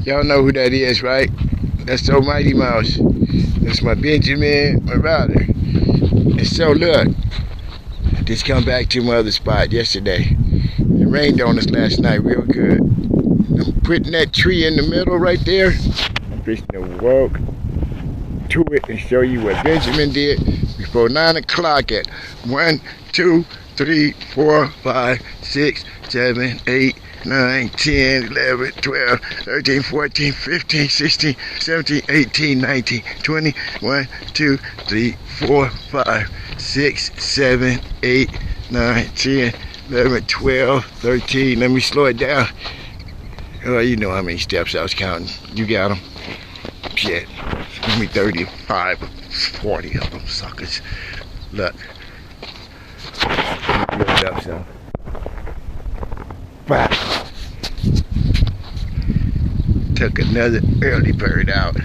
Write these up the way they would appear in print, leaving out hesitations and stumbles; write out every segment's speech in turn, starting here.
Y'all know who that is, right? That's the Mighty Mouse. That's my Benjamin Marauder. And so look, just come back to my other spot yesterday. It rained on us last night real good. I'm putting that tree in the middle right there. I'm just gonna walk to it and show you what Benjamin did before 9 o'clock at 1, 2, 3, 4, 5, 6, 7, 8, 9, 10, 11, 12, 13, 14, 15, 16, 17, 18, 19, 20, 1, 2, 3, 4, 5, 6, 7, 8, 9, 10, 11, 12, 13. Let me slow it down. Oh, you know how many steps I was counting. You got them. Shit. Give me 35, 40 of them suckers. Look. Let me build up some. Wow. Took another early bird out.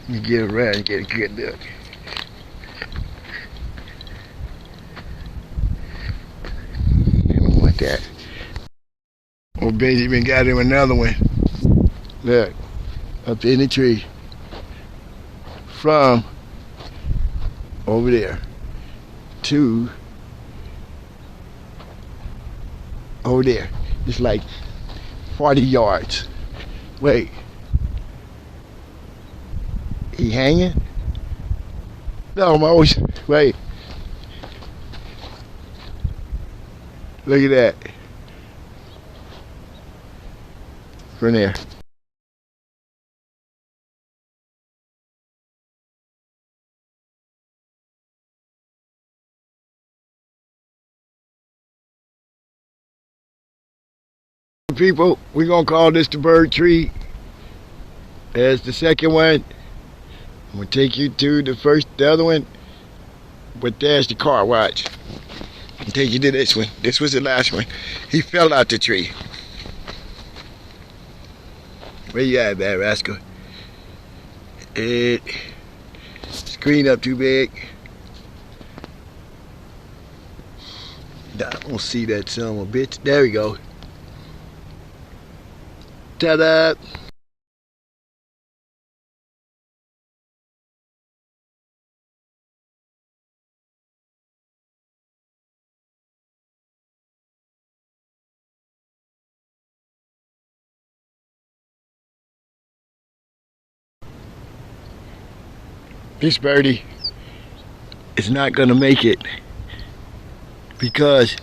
You get around and get a good look. I don't want that. Oh, Benjamin got him another one. Look, up in the tree. From over there to over there. It's like 40 yards. Wait. He hanging? No, I'm always, wait. Look at that. From there. People, we're gonna call this the bird tree. There's the second one. I'm gonna take you to the other one. But there's the car, watch. I'll take you to this one. This was the last one. He fell out the tree. Where you at, bad rascal? Screen up too big. I don't see that son of a bitch. There we go. Ta-da! This birdie is not gonna make it because